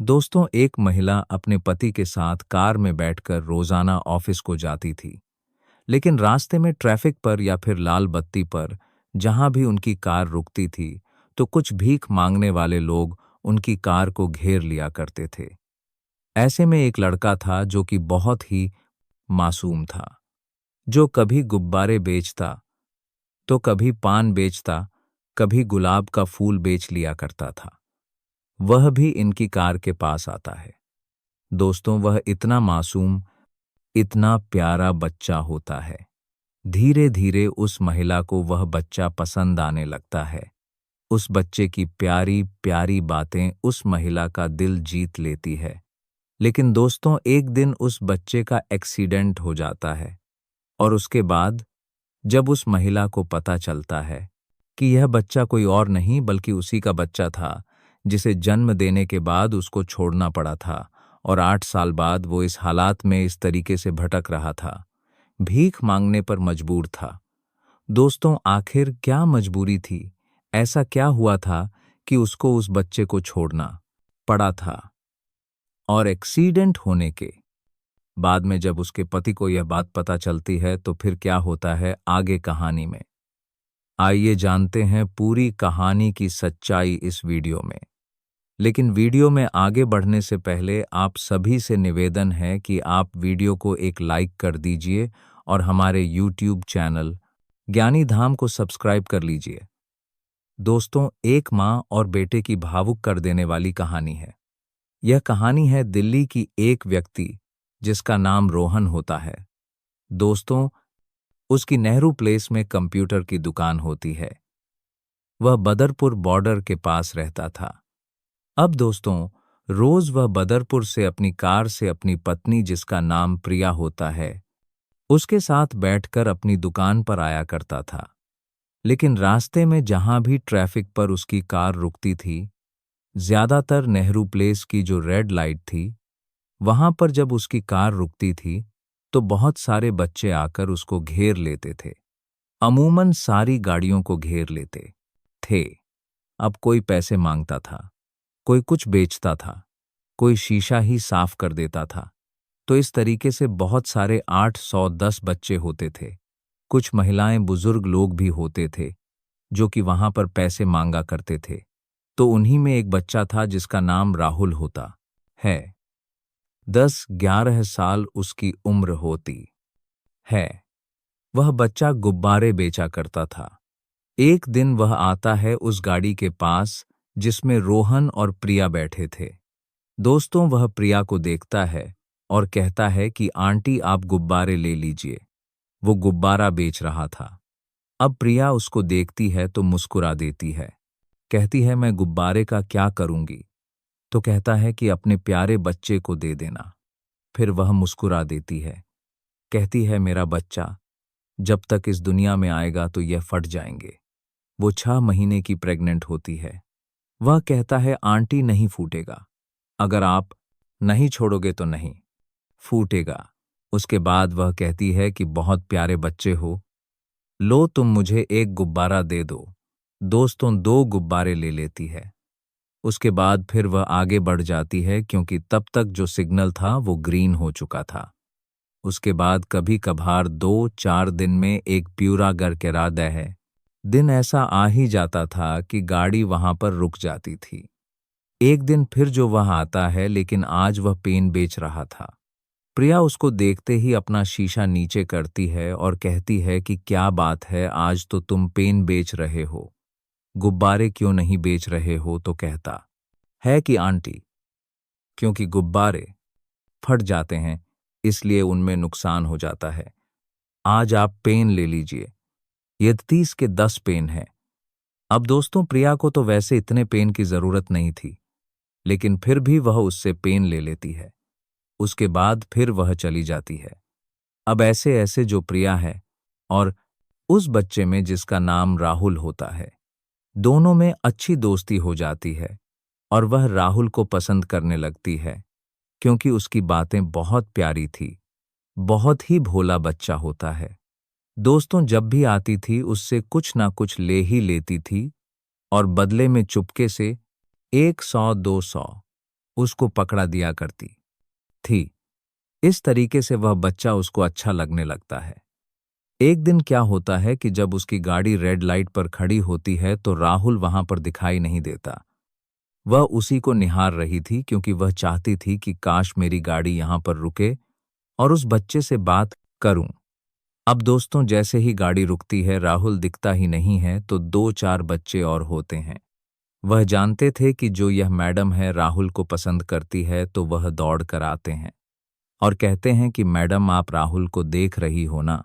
दोस्तों, एक महिला अपने पति के साथ कार में बैठकर रोजाना ऑफिस को जाती थी। लेकिन रास्ते में ट्रैफिक पर या फिर लाल बत्ती पर जहां भी उनकी कार रुकती थी, तो कुछ भीख मांगने वाले लोग उनकी कार को घेर लिया करते थे। ऐसे में एक लड़का था जो कि बहुत ही मासूम था, जो कभी गुब्बारे बेचता, तो कभी पान बेचता, कभी गुलाब का फूल बेच लिया करता था। वह भी इनकी कार के पास आता है। दोस्तों, वह इतना मासूम, इतना प्यारा बच्चा होता है। धीरे धीरे उस महिला को वह बच्चा पसंद आने लगता है। उस बच्चे की प्यारी प्यारी बातें उस महिला का दिल जीत लेती है। लेकिन दोस्तों, एक दिन उस बच्चे का एक्सीडेंट हो जाता है और उसके बाद जब उस महिला को पता चलता है कि यह बच्चा कोई और नहीं बल्कि उसी का बच्चा था, जिसे जन्म देने के बाद उसको छोड़ना पड़ा था और 8 साल बाद वो इस हालात में इस तरीके से भटक रहा था, भीख मांगने पर मजबूर था। दोस्तों, आखिर क्या मजबूरी थी? ऐसा क्या हुआ था कि उसको उस बच्चे को छोड़ना पड़ा था? और एक्सीडेंट होने के बाद में जब उसके पति को यह बात पता चलती है, तो फिर क्या होता है आगे कहानी में? आइए जानते हैं पूरी कहानी की सच्चाई इस वीडियो में। लेकिन वीडियो में आगे बढ़ने से पहले आप सभी से निवेदन है कि आप वीडियो को एक लाइक कर दीजिए और हमारे यूट्यूब चैनल ज्ञानी धाम को सब्सक्राइब कर लीजिए। दोस्तों, एक माँ और बेटे की भावुक कर देने वाली कहानी है। यह कहानी है दिल्ली की एक व्यक्ति जिसका नाम रोहन होता है। दोस्तों, उसकी नेहरू प्लेस में कंप्यूटर की दुकान होती है। वह बदरपुर बॉर्डर के पास रहता था। अब दोस्तों, रोज वह बदरपुर से अपनी कार से अपनी पत्नी, जिसका नाम प्रिया होता है, उसके साथ बैठकर अपनी दुकान पर आया करता था। लेकिन रास्ते में जहां भी ट्रैफिक पर उसकी कार रुकती थी, ज्यादातर नेहरू प्लेस की जो रेड लाइट थी, वहां पर जब उसकी कार रुकती थी, तो बहुत सारे बच्चे आकर उसको घेर लेते थे। अमूमन सारी गाड़ियों को घेर लेते थे। अब कोई पैसे मांगता था, कोई कुछ बेचता था, कोई शीशा ही साफ कर देता था। तो इस तरीके से बहुत सारे 810 बच्चे होते थे। कुछ महिलाएं, बुजुर्ग लोग भी होते थे जो कि वहां पर पैसे मांगा करते थे। तो उन्हीं में एक बच्चा था जिसका नाम राहुल होता है। 10-11 साल उसकी उम्र होती है। वह बच्चा गुब्बारे बेचा करता था। एक दिन वह आता है उस गाड़ी के पास जिसमें रोहन और प्रिया बैठे थे। दोस्तों, वह प्रिया को देखता है और कहता है कि आंटी, आप गुब्बारे ले लीजिए। वो गुब्बारा बेच रहा था। अब प्रिया उसको देखती है तो मुस्कुरा देती है। कहती है, मैं गुब्बारे का क्या करूंगी? तो कहता है कि अपने प्यारे बच्चे को दे देना। फिर वह मुस्कुरा देती है। कहती है, मेरा बच्चा जब तक इस दुनिया में आएगा तो यह फट जाएंगे। वो 6 महीने की प्रेग्नेंट होती है। वह कहता है, आंटी, नहीं फूटेगा। अगर आप नहीं छोड़ोगे तो नहीं फूटेगा। उसके बाद वह कहती है कि बहुत प्यारे बच्चे हो, लो तुम मुझे एक गुब्बारा दे दो। दोस्तों, 2 गुब्बारे ले लेती है। उसके बाद फिर वह आगे बढ़ जाती है क्योंकि तब तक जो सिग्नल था वो ग्रीन हो चुका था। उसके बाद कभी कभार 2-4 दिन में एक प्यूरा गरकेरादा है दिन ऐसा आ ही जाता था कि गाड़ी वहां पर रुक जाती थी। एक दिन फिर जो वह आता है, लेकिन आज वह पेन बेच रहा था। प्रिया उसको देखते ही अपना शीशा नीचे करती है और कहती है कि क्या बात है, आज तो तुम पेन बेच रहे हो, गुब्बारे क्यों नहीं बेच रहे हो? तो कहता है कि आंटी, क्योंकि गुब्बारे फट जाते हैं इसलिए उनमें नुकसान हो जाता है। आज आप पेन ले लीजिए, ये 30 के 10 पेन है। अब दोस्तों, प्रिया को तो वैसे इतने पेन की जरूरत नहीं थी, लेकिन फिर भी वह उससे पेन ले लेती है। उसके बाद फिर वह चली जाती है। अब ऐसे ऐसे जो प्रिया है और उस बच्चे में जिसका नाम राहुल होता है, दोनों में अच्छी दोस्ती हो जाती है और वह राहुल को पसंद करने लगती है क्योंकि उसकी बातें बहुत प्यारी थी। बहुत ही भोला बच्चा होता है। दोस्तों, जब भी आती थी उससे कुछ ना कुछ ले ही लेती थी और बदले में चुपके से 100-200 उसको पकड़ा दिया करती थी। इस तरीके से वह बच्चा उसको अच्छा लगने लगता है। एक दिन क्या होता है कि जब उसकी गाड़ी रेड लाइट पर खड़ी होती है तो राहुल वहां पर दिखाई नहीं देता। वह उसी को निहार रही थी क्योंकि वह चाहती थी कि काश मेरी गाड़ी यहां पर रुके और उस बच्चे से बात करूं। अब दोस्तों, जैसे ही गाड़ी रुकती है राहुल दिखता ही नहीं है तो दो चार बच्चे और होते हैं। वह जानते थे कि जो यह मैडम है राहुल को पसंद करती है, तो वह दौड़ कर आते हैं और कहते हैं कि मैडम, आप राहुल को देख रही हो ना?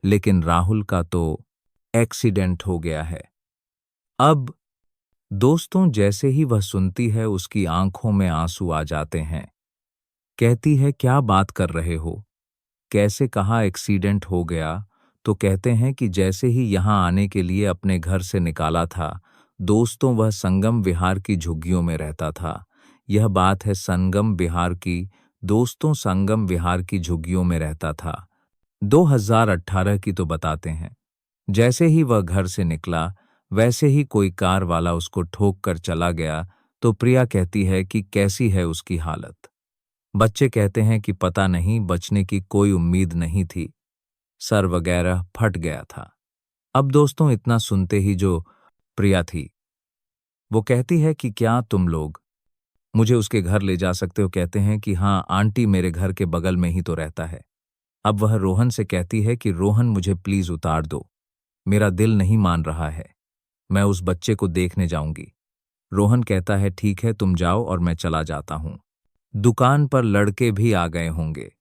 लेकिन राहुल का तो एक्सीडेंट हो गया है। अब दोस्तों, जैसे ही वह सुनती है उसकी आंखों में आंसू आ जाते हैं। कहती है, क्या बात कर रहे हो? कैसे, कहाँ एक्सीडेंट हो गया? तो कहते हैं कि जैसे ही यहाँ आने के लिए अपने घर से निकाला था, दोस्तों वह संगम विहार की झुग्गियों में रहता था। यह बात है संगम विहार की। दोस्तों, संगम विहार की झुग्गियों में रहता था। 2018 की तो बताते हैं। जैसे ही वह घर से निकला वैसे ही कोई कार वाला उसको ठोक कर चला गया। तो प्रिया कहती है कि कैसी है उसकी हालत? बच्चे कहते हैं कि पता नहीं, बचने की कोई उम्मीद नहीं थी, सर वगैरह फट गया था। अब दोस्तों, इतना सुनते ही जो प्रिया थी वो कहती है कि क्या तुम लोग मुझे उसके घर ले जा सकते हो? कहते हैं कि हाँ आंटी, मेरे घर के बगल में ही तो रहता है। अब वह रोहन से कहती है कि रोहन, मुझे प्लीज उतार दो, मेरा दिल नहीं मान रहा है, मैं उस बच्चे को देखने जाऊंगी। रोहन कहता है ठीक है, तुम जाओ और मैं चला जाता हूं। दुकान पर लड़के भी आ गए होंगे,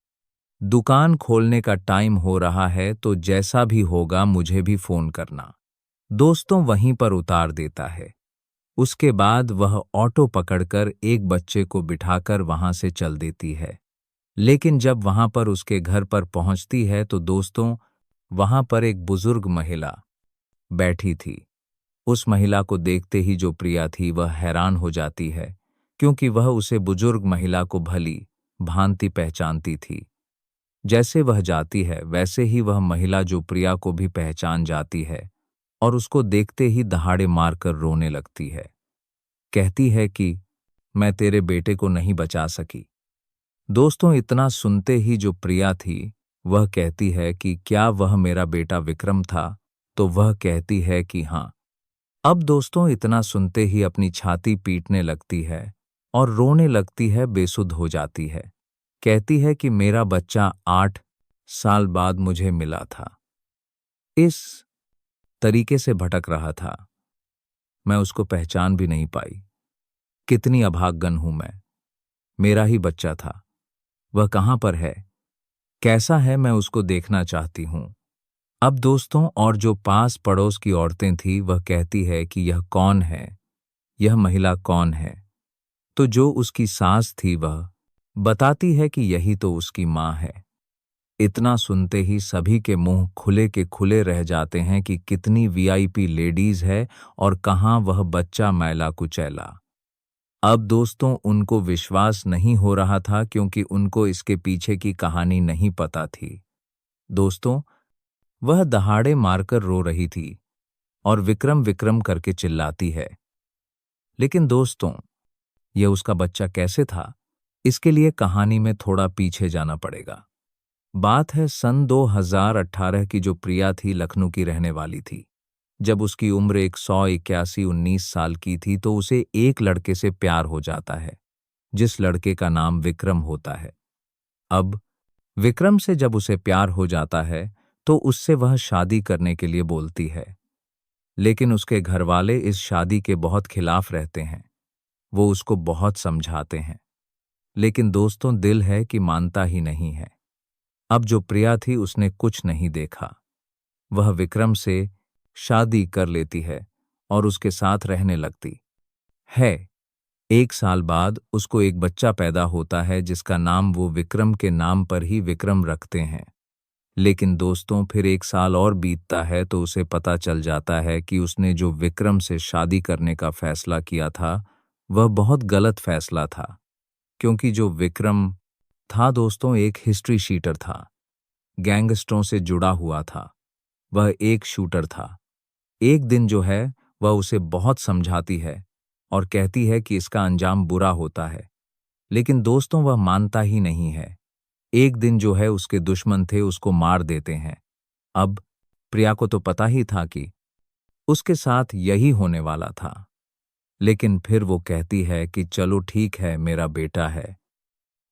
दुकान खोलने का टाइम हो रहा है, तो जैसा भी होगा मुझे भी फोन करना। दोस्तों, वहीं पर उतार देता है। उसके बाद वह ऑटो पकड़कर एक बच्चे को बिठाकर वहां से चल देती है। लेकिन जब वहां पर उसके घर पर पहुंचती है तो दोस्तों, वहां पर एक बुजुर्ग महिला बैठी थी। उस महिला को देखते ही जो प्रिया थी वह हैरान हो जाती है, क्योंकि वह उसे बुजुर्ग महिला को भली भांति पहचानती थी। जैसे वह जाती है वैसे ही वह महिला जो प्रिया को भी पहचान जाती है और उसको देखते ही दहाड़े मारकर रोने लगती है। कहती है कि मैं तेरे बेटे को नहीं बचा सकी। दोस्तों, इतना सुनते ही जो प्रिया थी वह कहती है कि क्या वह मेरा बेटा विक्रम था? तो वह कहती है कि हाँ। अब दोस्तों, इतना सुनते ही अपनी छाती पीटने लगती है और रोने लगती है, बेसुध हो जाती है। कहती है कि मेरा बच्चा 8 साल बाद मुझे मिला था, इस तरीके से भटक रहा था, मैं उसको पहचान भी नहीं पाई। कितनी अभागन हूं मैं, मेरा ही बच्चा था, वह कहाँ पर है, कैसा है, मैं उसको देखना चाहती हूं। अब दोस्तों, और जो पास पड़ोस की औरतें थी वह कहती है कि यह कौन है, यह महिला कौन है? तो जो उसकी सास थी वह बताती है कि यही तो उसकी माँ है। इतना सुनते ही सभी के मुंह खुले के खुले रह जाते हैं कि कितनी वीआईपी लेडीज है और कहाँ वह बच्चा मैला कुचैला। अब दोस्तों, उनको विश्वास नहीं हो रहा था क्योंकि उनको इसके पीछे की कहानी नहीं पता थी। दोस्तों, वह दहाड़े मारकर रो रही थी और विक्रम विक्रम करके चिल्लाती है। लेकिन दोस्तों, यह उसका बच्चा कैसे था, इसके लिए कहानी में थोड़ा पीछे जाना पड़ेगा। बात है सन 2018 की। जो प्रिया थी लखनऊ की रहने वाली थी। जब उसकी उम्र 19 साल की थी तो उसे एक लड़के से प्यार हो जाता है, जिस लड़के का नाम विक्रम होता है। अब विक्रम से जब उसे प्यार हो जाता है तो उससे वह शादी करने के लिए बोलती है, लेकिन उसके घरवाले इस शादी के बहुत खिलाफ रहते हैं। वो उसको बहुत समझाते हैं, लेकिन दोस्तों, दिल है कि मानता ही नहीं है। अब जो प्रिया थी उसने कुछ नहीं देखा, वह विक्रम से शादी कर लेती है और उसके साथ रहने लगती है। 1 साल बाद उसको एक बच्चा पैदा होता है जिसका नाम वो विक्रम के नाम पर ही विक्रम रखते हैं। लेकिन दोस्तों, फिर 1 साल और बीतता है तो उसे पता चल जाता है कि उसने जो विक्रम से शादी करने का फैसला किया था वह बहुत गलत फैसला था, क्योंकि जो विक्रम था दोस्तों एक हिस्ट्री शीटर था, गैंगस्टरों से जुड़ा हुआ था, वह एक शूटर था। एक दिन जो है वह उसे बहुत समझाती है और कहती है कि इसका अंजाम बुरा होता है, लेकिन दोस्तों वह मानता ही नहीं है। एक दिन जो है उसके दुश्मन थे उसको मार देते हैं। अब प्रिया को तो पता ही था कि उसके साथ यही होने वाला था, लेकिन फिर वो कहती है कि चलो ठीक है, मेरा बेटा है,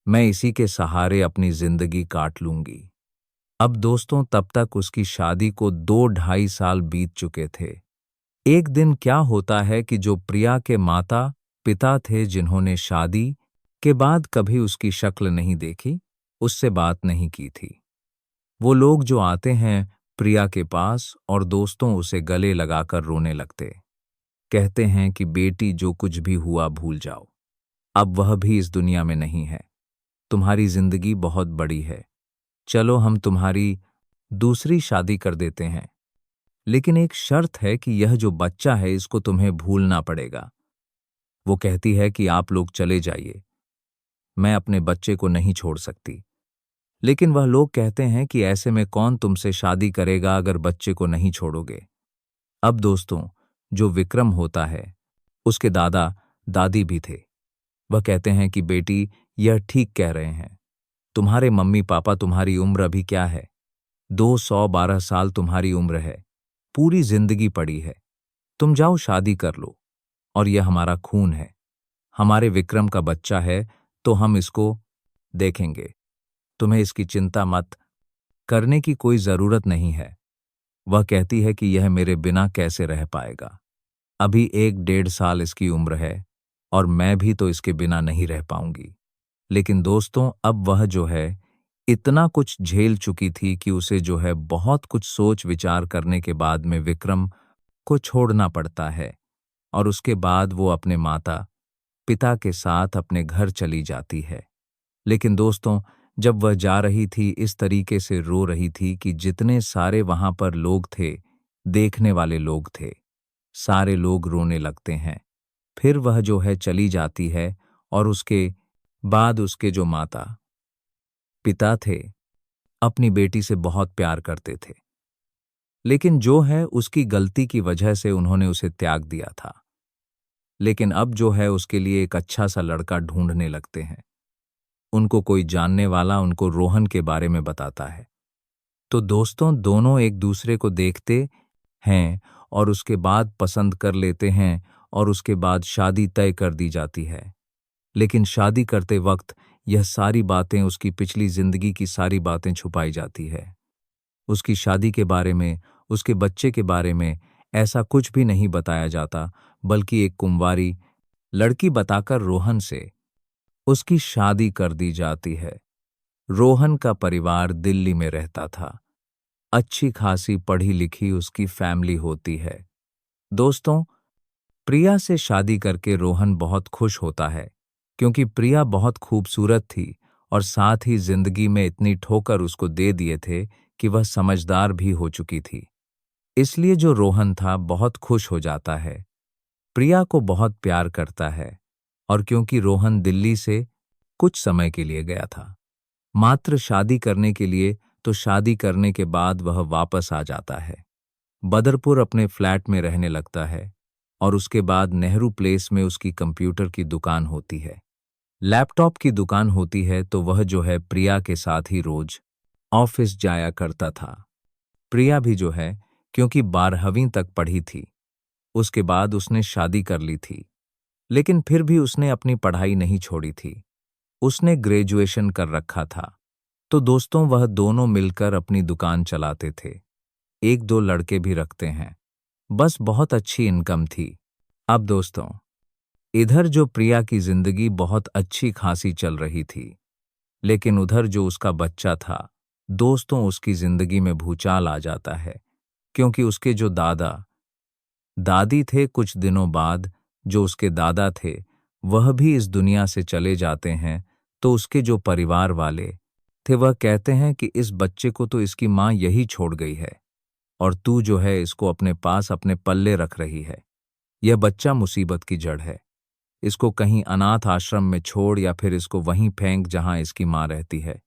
मैं इसी के सहारे अपनी जिंदगी काट लूंगी। अब दोस्तों तब तक उसकी शादी को 2 ढाई साल बीत चुके थे। एक दिन क्या होता है कि जो प्रिया के माता पिता थे जिन्होंने शादी के बाद कभी उसकी शक्ल नहीं देखी, उससे बात नहीं की थी, वो लोग जो आते हैं प्रिया के पास और दोस्तों उसे गले लगाकर रोने लगते, कहते हैं कि बेटी जो कुछ भी हुआ भूल जाओ, अब वह भी इस दुनिया में नहीं है, तुम्हारी जिंदगी बहुत बड़ी है, चलो हम तुम्हारी दूसरी शादी कर देते हैं, लेकिन एक शर्त है कि यह जो बच्चा है इसको तुम्हें भूलना पड़ेगा। वो कहती है कि आप लोग चले जाइए, मैं अपने बच्चे को नहीं छोड़ सकती। लेकिन वह लोग कहते हैं कि ऐसे में कौन तुमसे शादी करेगा अगर बच्चे को नहीं छोड़ोगे। अब दोस्तों जो विक्रम होता है उसके दादा दादी भी थे। वह कहते हैं कि बेटी यह ठीक कह रहे हैं, तुम्हारे मम्मी पापा, तुम्हारी उम्र अभी क्या है, 212 साल तुम्हारी उम्र है, पूरी जिंदगी पड़ी है, तुम जाओ शादी कर लो, और यह हमारा खून है, हमारे विक्रम का बच्चा है, तो हम इसको देखेंगे, तुम्हें इसकी चिंता मत करने की कोई जरूरत नहीं है। वह कहती है कि यह मेरे बिना कैसे रह पाएगा, अभी 1 डेढ़ साल इसकी उम्र है और मैं भी तो इसके बिना नहीं रह पाऊंगी। लेकिन दोस्तों अब वह जो है इतना कुछ झेल चुकी थी कि उसे जो है बहुत कुछ सोच विचार करने के बाद में विक्रम को छोड़ना पड़ता है, और उसके बाद वो अपने माता पिता के साथ अपने घर चली जाती है। लेकिन दोस्तों जब वह जा रही थी इस तरीके से रो रही थी कि जितने सारे वहां पर लोग थे, देखने वाले लोग थे, सारे लोग रोने लगते हैं। फिर वह जो है चली जाती है और उसके बाद उसके जो माता पिता थे अपनी बेटी से बहुत प्यार करते थे, लेकिन जो है उसकी गलती की वजह से उन्होंने उसे त्याग दिया था। लेकिन अब जो है उसके लिए एक अच्छा सा लड़का ढूंढने लगते हैं। उनको कोई जानने वाला उनको रोहन के बारे में बताता है। तो दोस्तों दोनों एक दूसरे को देखते हैं और उसके बाद पसंद कर लेते हैं और उसके बाद शादी तय कर दी जाती है। लेकिन शादी करते वक्त यह सारी बातें, उसकी पिछली जिंदगी की सारी बातें छुपाई जाती है। उसकी शादी के बारे में, उसके बच्चे के बारे में ऐसा कुछ भी नहीं बताया जाता, बल्कि एक कुंवारी लड़की बताकर रोहन से उसकी शादी कर दी जाती है। रोहन का परिवार दिल्ली में रहता था, अच्छी खासी पढ़ी लिखी उसकी फैमिली होती है। दोस्तों प्रिया से शादी करके रोहन बहुत खुश होता है, क्योंकि प्रिया बहुत खूबसूरत थी और साथ ही जिंदगी में इतनी ठोकर उसको दे दिए थे कि वह समझदार भी हो चुकी थी। इसलिए जो रोहन था बहुत खुश हो जाता है, प्रिया को बहुत प्यार करता है। और क्योंकि रोहन दिल्ली से कुछ समय के लिए गया था, मात्र शादी करने के लिए, तो शादी करने के बाद वह वापस आ जाता है, बदरपुर अपने फ्लैट में रहने लगता है। और उसके बाद नेहरू प्लेस में उसकी कंप्यूटर की दुकान होती है, लैपटॉप की दुकान होती है, तो वह जो है प्रिया के साथ ही रोज ऑफिस जाया करता था। प्रिया भी जो है क्योंकि 12वीं तक पढ़ी थी, उसके बाद उसने शादी कर ली थी, लेकिन फिर भी उसने अपनी पढ़ाई नहीं छोड़ी थी, उसने ग्रेजुएशन कर रखा था। तो दोस्तों वह दोनों मिलकर अपनी दुकान चलाते थे, एक दो लड़के भी रखते हैं, बस बहुत अच्छी इनकम थी। अब दोस्तों इधर जो प्रिया की जिंदगी बहुत अच्छी खासी चल रही थी, लेकिन उधर जो उसका बच्चा था, दोस्तों उसकी जिंदगी में भूचाल आ जाता है, क्योंकि उसके जो दादा दादी थे कुछ दिनों बाद जो उसके दादा थे वह भी इस दुनिया से चले जाते हैं। तो उसके जो परिवार वाले थे वह कहते हैं कि इस बच्चे को तो इसकी माँ यही छोड़ गई है और तू जो है इसको अपने पास अपने पल्ले रख रही है। यह बच्चा मुसीबत की जड़ है, इसको कहीं अनाथ आश्रम में छोड़ या फिर इसको वहीं फेंक जहां इसकी माँ रहती है।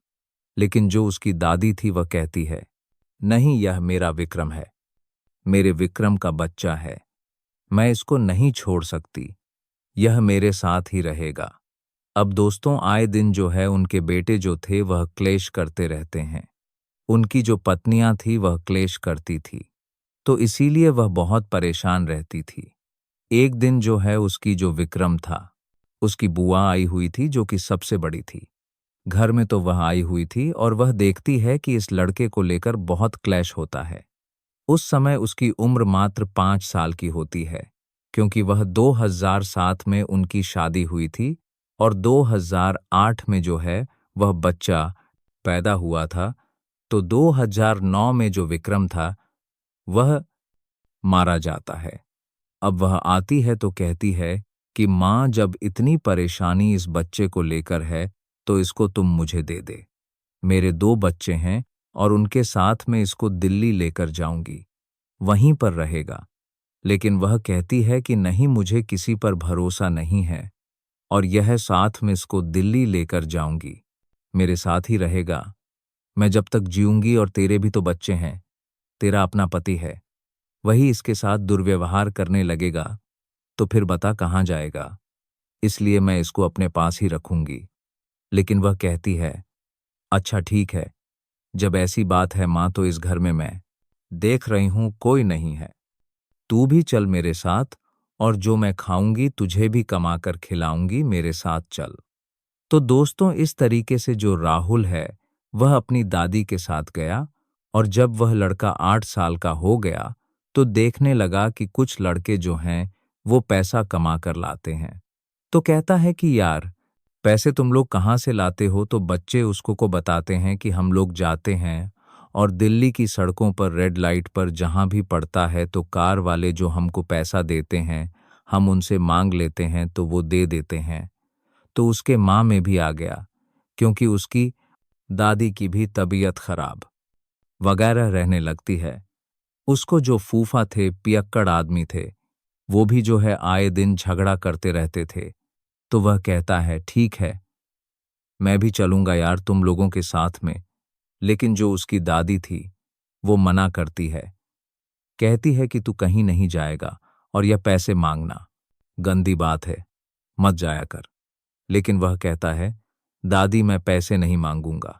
लेकिन जो उसकी दादी थी वह कहती है, नहीं, यह मेरा विक्रम है, मेरे विक्रम का बच्चा है, मैं इसको नहीं छोड़ सकती, यह मेरे साथ ही रहेगा। अब दोस्तों आए दिन जो है उनके बेटे जो थे वह क्लेश करते रहते हैं। उनकी जो पत्नियां थी वह क्लेश करती थी, तो इसीलिए वह बहुत परेशान रहती थी। एक दिन जो है उसकी जो विक्रम था, उसकी बुआ आई हुई थी जो कि सबसे बड़ी थी। घर में तो वह आई हुई थी और वह देखती है कि इस लड़के को लेकर बहुत क्लैश होता है। उस समय उसकी उम्र मात्र 5 साल की होती है, क्योंकि वह 2007 में उनकी शादी हुई थी और 2008 में जो है वह बच्चा पैदा हुआ था। तो 2009 में जो विक्रम था वह मारा जाता है। अब वह आती है तो कहती है कि माँ, जब इतनी परेशानी इस बच्चे को लेकर है तो इसको तुम मुझे दे दे। मेरे 2 बच्चे हैं और उनके साथ में इसको दिल्ली लेकर जाऊंगी, वहीं पर रहेगा। लेकिन वह कहती है कि नहीं, मुझे किसी पर भरोसा नहीं है और यह साथ में इसको दिल्ली लेकर जाऊंगी, मेरे साथ ही रहेगा। मैं जब तक जीऊंगी, और तेरे भी तो बच्चे हैं, तेरा अपना पति है, वही इसके साथ दुर्व्यवहार करने लगेगा तो फिर बता कहाँ जाएगा। इसलिए मैं इसको अपने पास ही रखूंगी। लेकिन वह कहती है, अच्छा ठीक है, जब ऐसी बात है माँ, तो इस घर में मैं देख रही हूं कोई नहीं है, तू भी चल मेरे साथ, और जो मैं खाऊंगी तुझे भी कमा कर खिलाऊंगी, मेरे साथ चल। तो दोस्तों इस तरीके से जो राहुल है वह अपनी दादी के साथ गया, और जब वह लड़का 8 साल का हो गया तो देखने लगा कि कुछ लड़के जो हैं वो पैसा कमा कर लाते हैं। तो कहता है कि यार, पैसे तुम लोग कहाँ से लाते हो? तो बच्चे उसको को बताते हैं कि हम लोग जाते हैं और दिल्ली की सड़कों पर रेड लाइट पर जहाँ भी पड़ता है तो कार वाले जो हमको पैसा देते हैं, हम उनसे मांग लेते हैं तो वो दे देते हैं। तो उसके माँ में भी आ गया, क्योंकि उसकी दादी की भी तबीयत खराब वगैरह रहने लगती है। उसको जो फूफा थे, पियक्कड़ आदमी थे, वो भी जो है आए दिन झगड़ा करते रहते थे। तो वह कहता है, ठीक है, मैं भी चलूंगा यार तुम लोगों के साथ में। लेकिन जो उसकी दादी थी वो मना करती है, कहती है कि तू कहीं नहीं जाएगा और यह पैसे मांगना गंदी बात है, मत जाया कर। लेकिन वह कहता है, दादी मैं पैसे नहीं मांगूंगा,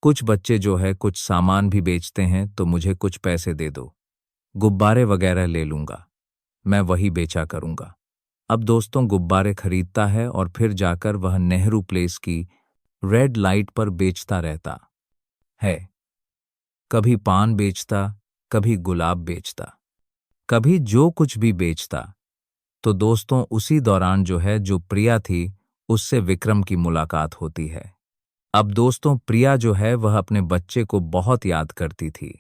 कुछ बच्चे जो है कुछ सामान भी बेचते हैं तो मुझे कुछ पैसे दे दो, गुब्बारे वगैरह ले लूंगा, मैं वही बेचा करूंगा। अब दोस्तों गुब्बारे खरीदता है और फिर जाकर वह नेहरू प्लेस की रेड लाइट पर बेचता रहता है। कभी पान बेचता, कभी गुलाब बेचता, कभी जो कुछ भी बेचता। तो दोस्तों उसी दौरान जो है जो प्रिया थी उससे विक्रम की मुलाकात होती है। अब दोस्तों प्रिया जो है वह अपने बच्चे को बहुत याद करती थी,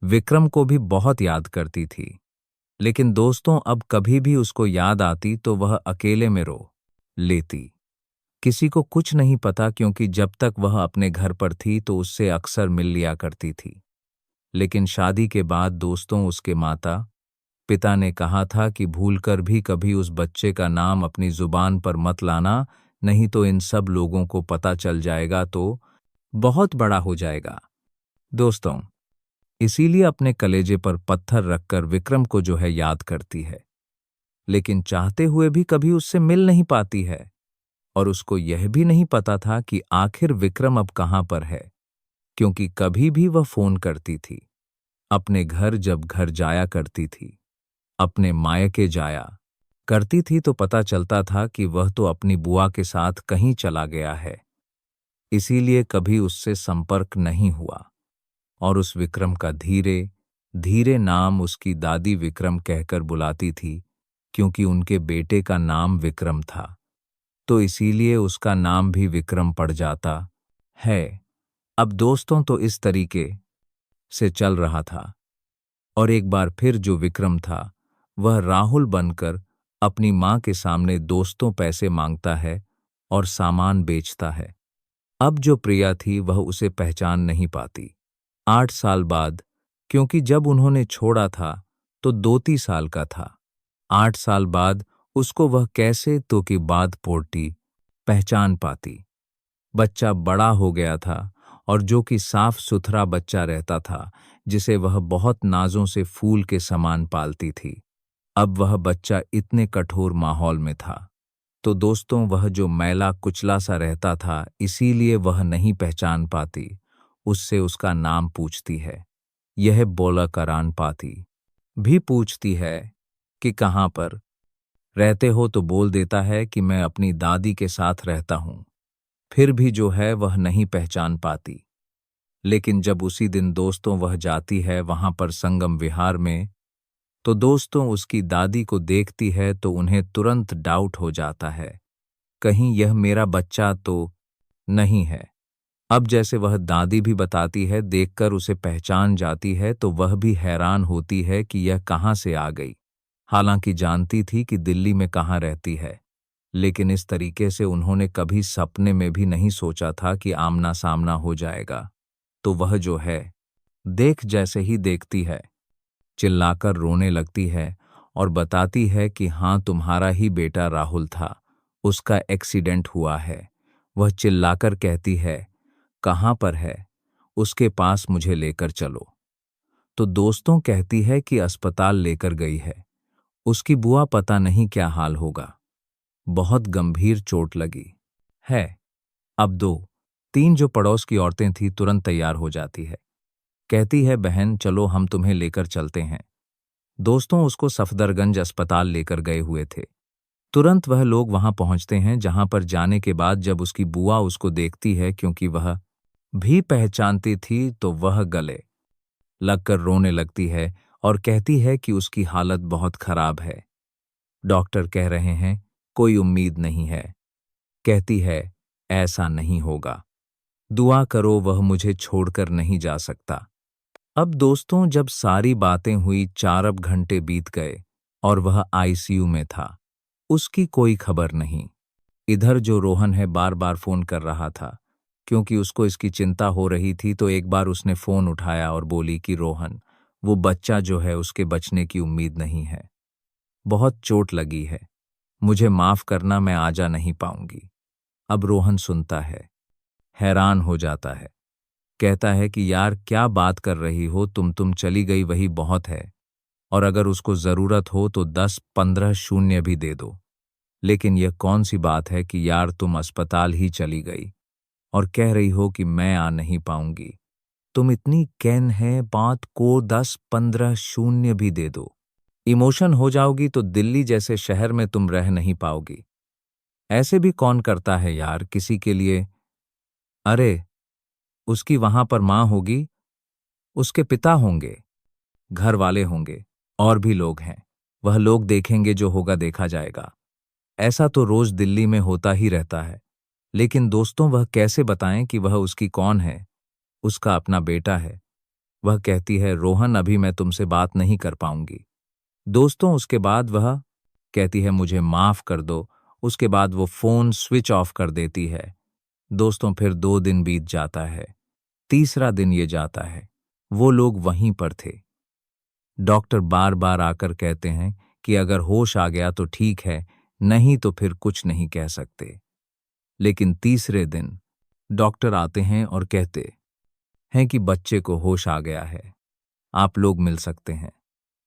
विक्रम को भी बहुत याद करती थी। लेकिन दोस्तों अब कभी भी उसको याद आती तो वह अकेले में रो लेती। किसी को कुछ नहीं पता, क्योंकि जब तक वह अपने घर पर थी तो उससे अक्सर मिल लिया करती थी। लेकिन शादी के बाद दोस्तों उसके माता पिता ने कहा था कि भूलकर भी कभी उस बच्चे का नाम अपनी जुबान पर मत लाना, नहीं तो इन सब लोगों को पता चल जाएगा तो बहुत बड़ा हो जाएगा। दोस्तों इसीलिए अपने कलेजे पर पत्थर रखकर विक्रम को जो है याद करती है, लेकिन चाहते हुए भी कभी उससे मिल नहीं पाती है। और उसको यह भी नहीं पता था कि आखिर विक्रम अब कहाँ पर है, क्योंकि कभी भी वह फोन करती थी अपने घर, जब घर जाया करती थी, अपने मायके जाया करती थी तो पता चलता था कि वह तो अपनी बुआ के साथ कहीं चला गया है। इसीलिए कभी उससे संपर्क नहीं हुआ। और उस विक्रम का धीरे धीरे नाम उसकी दादी विक्रम कहकर बुलाती थी, क्योंकि उनके बेटे का नाम विक्रम था, तो इसीलिए उसका नाम भी विक्रम पड़ जाता है। अब दोस्तों तो इस तरीके से चल रहा था, और एक बार फिर जो विक्रम था वह राहुल बनकर अपनी माँ के सामने दोस्तों पैसे मांगता है और सामान बेचता है। अब जो प्रिया थी वह उसे पहचान नहीं पाती। 8 साल बाद, क्योंकि जब उन्होंने छोड़ा था तो 2-3 साल का था, 8 साल बाद उसको वह कैसे तो की बात पोड़ती पहचान पाती। बच्चा बड़ा हो गया था, और जो कि साफ सुथरा बच्चा रहता था, जिसे वह बहुत नाजों से फूल के समान पालती थी, अब वह बच्चा इतने कठोर माहौल में था तो दोस्तों वह जो मैला कुचला सा रहता था, इसीलिए वह नहीं पहचान पाती। उससे उसका नाम पूछती है। यह बोला करान पाती भी पूछती है कि कहाँ पर रहते हो, तो बोल देता है कि मैं अपनी दादी के साथ रहता हूँ। फिर भी जो है वह नहीं पहचान पाती। लेकिन जब उसी दिन दोस्तों वह जाती है वहां पर संगम विहार में, तो दोस्तों उसकी दादी को देखती है तो उन्हें तुरंत डाउट हो जाता है, कहीं यह मेरा बच्चा तो नहीं है। अब जैसे वह दादी भी बताती है, देखकर उसे पहचान जाती है, तो वह भी हैरान होती है कि यह कहाँ से आ गई। हालांकि जानती थी कि दिल्ली में कहाँ रहती है, लेकिन इस तरीके से उन्होंने कभी सपने में भी नहीं सोचा था कि आमना सामना हो जाएगा। तो वह जो है, देख जैसे ही देखती है, चिल्लाकर रोने लगती है और बताती है कि हाँ, तुम्हारा ही बेटा राहुल था, उसका एक्सीडेंट हुआ है। वह चिल्लाकर कहती है, कहाँ पर है, उसके पास मुझे लेकर चलो। तो दोस्तों कहती है कि अस्पताल लेकर गई है, उसकी बुआ पता नहीं क्या हाल होगा, बहुत गंभीर चोट लगी है। अब दो तीन जो पड़ोस की औरतें थी तुरंत तैयार हो जाती है, कहती है बहन चलो हम तुम्हें लेकर चलते हैं। दोस्तों उसको सफदरगंज अस्पताल लेकर गए हुए थे। तुरंत वह लोग वहां पहुंचते हैं, जहां पर जाने के बाद जब उसकी बुआ उसको देखती है, क्योंकि वह भी पहचानती थी, तो वह गले लगकर रोने लगती है और कहती है कि उसकी हालत बहुत खराब है। डॉक्टर कह रहे हैं कोई उम्मीद नहीं है। कहती है ऐसा नहीं होगा, दुआ करो वह मुझे छोड़कर नहीं जा सकता। अब दोस्तों जब सारी बातें हुई, 4 घंटे बीत गए और वह आईसीयू में था। उसकी कोई खबर नहीं। इधर जो रोहन है बार बार फोन कर रहा था, क्योंकि उसको इसकी चिंता हो रही थी। तो एक बार उसने फोन उठाया और बोली कि रोहन, वो बच्चा जो है उसके बचने की उम्मीद नहीं है, बहुत चोट लगी है, मुझे माफ करना, मैं आ जा नहीं पाऊंगी। अब रोहन सुनता है, हैरान हो जाता है, कहता है कि यार क्या बात कर रही हो तुम चली गई वही बहुत है, और अगर उसको जरूरत हो तो 10-15 शून्य भी दे दो। लेकिन यह कौन सी बात है कि यार तुम अस्पताल ही चली गई और कह रही हो कि मैं आ नहीं पाऊंगी। तुम इतनी कैन है, बात को 10-15 शून्य भी दे दो। इमोशन हो जाओगी तो दिल्ली जैसे शहर में तुम रह नहीं पाओगी। ऐसे भी कौन करता है यार किसी के लिए। अरे उसकी वहां पर माँ होगी, उसके पिता होंगे, घर वाले होंगे, और भी लोग हैं। वह लोग देखेंगे, जो होगा देखा जाएगा। ऐसा तो रोज दिल्ली में होता ही रहता है। लेकिन दोस्तों वह कैसे बताएं कि वह उसकी कौन है, उसका अपना बेटा है। वह कहती है रोहन अभी मैं तुमसे बात नहीं कर पाऊंगी। दोस्तों उसके बाद वह कहती है मुझे माफ कर दो। उसके बाद वो फोन स्विच ऑफ कर देती है। दोस्तों फिर 2 दिन बीत जाता है, तीसरा दिन ये जाता है, वो लोग वहीं पर थे। डॉक्टर बार बार आकर कहते हैं कि अगर होश आ गया तो ठीक है, नहीं तो फिर कुछ नहीं कह सकते। लेकिन तीसरे दिन डॉक्टर आते हैं और कहते हैं कि बच्चे को होश आ गया है, आप लोग मिल सकते हैं।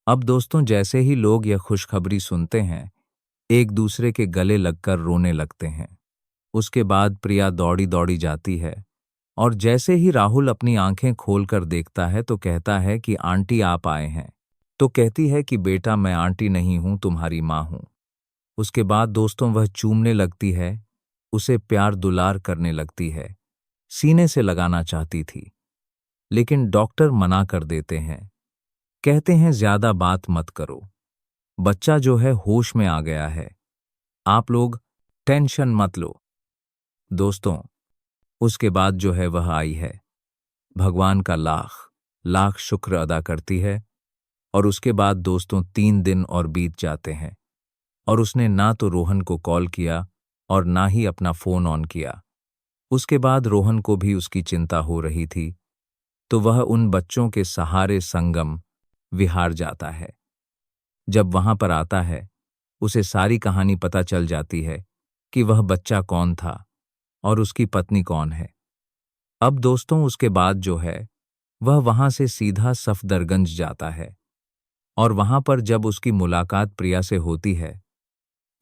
अब दोस्तों जैसे ही लोग यह खुशखबरी सुनते हैं, एक दूसरे के गले लगकर रोने लगते हैं। उसके बाद प्रिया दौड़ी दौड़ी जाती है, और जैसे ही राहुल अपनी आंखें खोलकर देखता है तो कहता है कि आंटी आप आए हैं। तो कहती है कि बेटा मैं आंटी नहीं हूं, तुम्हारी माँ हूं। उसके बाद दोस्तों वह चूमने लगती है, उसे प्यार दुलार करने लगती है, सीने से लगाना चाहती थी। लेकिन डॉक्टर मना कर देते हैं, कहते हैं ज्यादा बात मत करो, बच्चा जो है होश में आ गया है, आप लोग टेंशन मत लो। दोस्तों उसके बाद जो है वह आई है, भगवान का लाख लाख शुक्र अदा करती है। और उसके बाद दोस्तों 3 दिन और बीत जाते हैं, और उसने ना तो रोहन को कॉल किया और ना ही अपना फोन ऑन किया। उसके बाद रोहन को भी उसकी चिंता हो रही थी, तो वह उन बच्चों के सहारे संगम विहार जाता है। जब वहां पर आता है, उसे सारी कहानी पता चल जाती है कि वह बच्चा कौन था और उसकी पत्नी कौन है। अब दोस्तों उसके बाद जो है वह वहां से सीधा सफदरगंज जाता है, और वहां पर जब उसकी मुलाकात प्रिया से होती है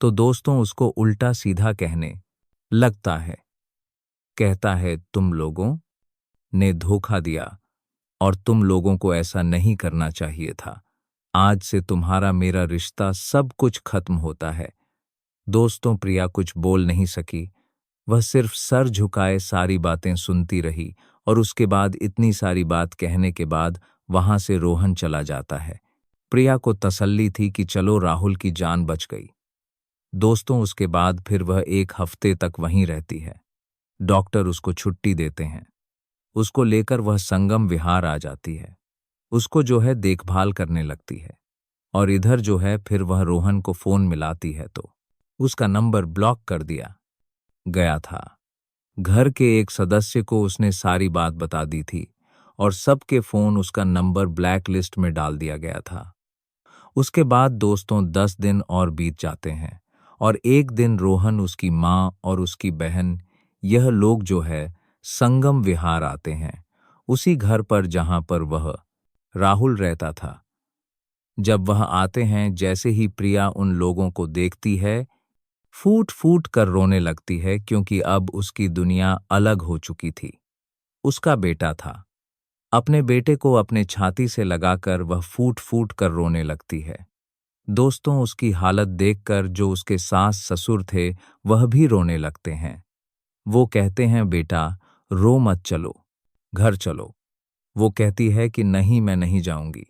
तो दोस्तों उसको उल्टा सीधा कहने लगता है। कहता है, तुम लोगों ने धोखा दिया और तुम लोगों को ऐसा नहीं करना चाहिए था। आज से तुम्हारा मेरा रिश्ता सब कुछ खत्म होता है। दोस्तों प्रिया कुछ बोल नहीं सकी। वह सिर्फ सर झुकाए सारी बातें सुनती रही और उसके बाद इतनी सारी बात कहने के बाद वहां से रोहन चला जाता है। प्रिया को तसल्ली थी कि चलो राहुल की जान बच गई। दोस्तों उसके बाद फिर वह 1 हफ्ते तक वहीं रहती है। डॉक्टर उसको छुट्टी देते हैं। उसको लेकर वह संगम विहार आ जाती है। उसको जो है देखभाल करने लगती है। और इधर जो है फिर वह रोहन को फोन मिलाती है तो उसका नंबर ब्लॉक कर दिया गया था। घर के एक सदस्य को उसने सारी बात बता दी थी और सबके फोन उसका नंबर ब्लैक लिस्ट में डाल दिया गया था। उसके बाद दोस्तों 10 दिन और बीत जाते हैं और एक दिन रोहन, उसकी माँ और उसकी बहन, यह लोग जो है संगम विहार आते हैं, उसी घर पर जहां पर वह राहुल रहता था। जब वह आते हैं, जैसे ही प्रिया उन लोगों को देखती है, फूट फूट कर रोने लगती है क्योंकि अब उसकी दुनिया अलग हो चुकी थी। उसका बेटा था। अपने बेटे को अपने छाती से लगाकर वह फूट फूट कर रोने लगती है। दोस्तों उसकी हालत देखकर जो उसके सास ससुर थे वह भी रोने लगते हैं। वो कहते हैं, बेटा रो मत, चलो घर चलो। वो कहती है कि नहीं, मैं नहीं जाऊंगी।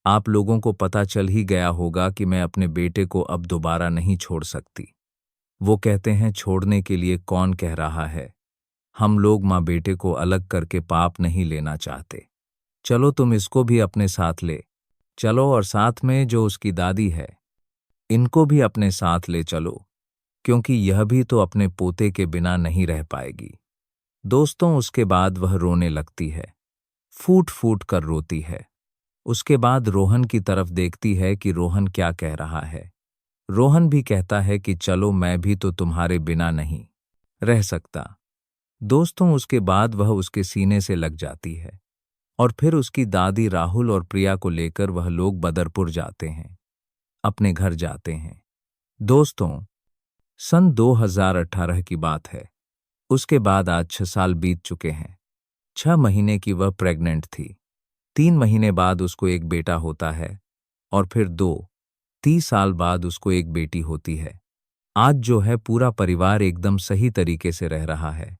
आप लोगों को पता चल ही गया होगा कि मैं अपने बेटे को अब दोबारा नहीं छोड़ सकती। वो कहते हैं, छोड़ने के लिए कौन कह रहा है। हम लोग माँ बेटे को अलग करके पाप नहीं लेना चाहते। चलो तुम इसको भी अपने साथ ले चलो और साथ में जो उसकी दादी है, इनको भी अपने साथ ले चलो, क्योंकि यह भी तो अपने पोते के बिना नहीं रह पाएगी। दोस्तों उसके बाद वह रोने लगती है, फूट फूट कर रोती है। उसके बाद रोहन की तरफ देखती है कि रोहन क्या कह रहा है। रोहन भी कहता है कि चलो, मैं भी तो तुम्हारे बिना नहीं रह सकता। दोस्तों उसके बाद वह उसके सीने से लग जाती है और फिर उसकी दादी राहुल और प्रिया को लेकर वह लोग बदरपुर जाते हैं, अपने घर जाते हैं। दोस्तों सन 2018 की बात है। उसके बाद आज 6 साल बीत चुके हैं। 6 महीने की वह प्रेग्नेंट थी। 3 महीने बाद उसको एक बेटा होता है और फिर 30 साल बाद उसको एक बेटी होती है। आज जो है पूरा परिवार एकदम सही तरीके से रह रहा है।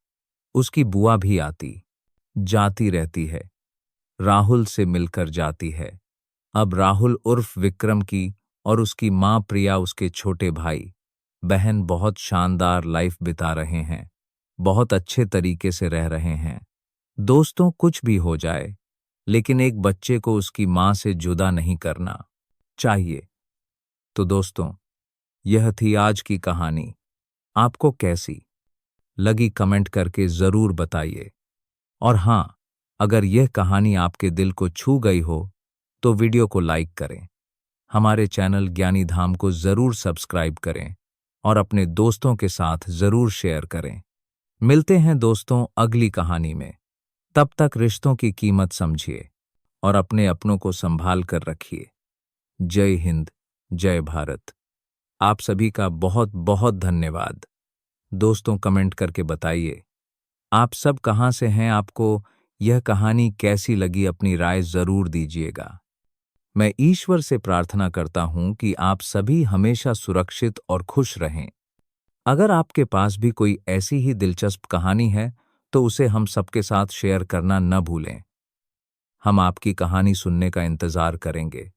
उसकी बुआ भी आती जाती रहती है, राहुल से मिलकर जाती है। अब राहुल उर्फ विक्रम की और उसकी माँ प्रिया, उसके छोटे भाई बहन बहुत शानदार लाइफ बिता रहे हैं, बहुत अच्छे तरीके से रह रहे हैं। दोस्तों कुछ भी हो जाए, लेकिन एक बच्चे को उसकी माँ से जुदा नहीं करना चाहिए। तो दोस्तों यह थी आज की कहानी। आपको कैसी लगी कमेंट करके ज़रूर बताइए। और हाँ, अगर यह कहानी आपके दिल को छू गई हो तो वीडियो को लाइक करें, हमारे चैनल ज्ञानी धाम को ज़रूर सब्सक्राइब करें और अपने दोस्तों के साथ ज़रूर शेयर करें। मिलते हैं दोस्तों अगली कहानी में। तब तक रिश्तों की कीमत समझिए और अपने अपनों को संभाल कर रखिए। जय हिंद, जय भारत। आप सभी का बहुत बहुत धन्यवाद। दोस्तों कमेंट करके बताइए आप सब कहाँ से हैं, आपको यह कहानी कैसी लगी, अपनी राय ज़रूर दीजिएगा। मैं ईश्वर से प्रार्थना करता हूँ कि आप सभी हमेशा सुरक्षित और खुश रहें। अगर आपके पास भी कोई ऐसी ही दिलचस्प कहानी है तो उसे हम सबके साथ शेयर करना न भूलें। हम आपकी कहानी सुनने का इंतज़ार करेंगे।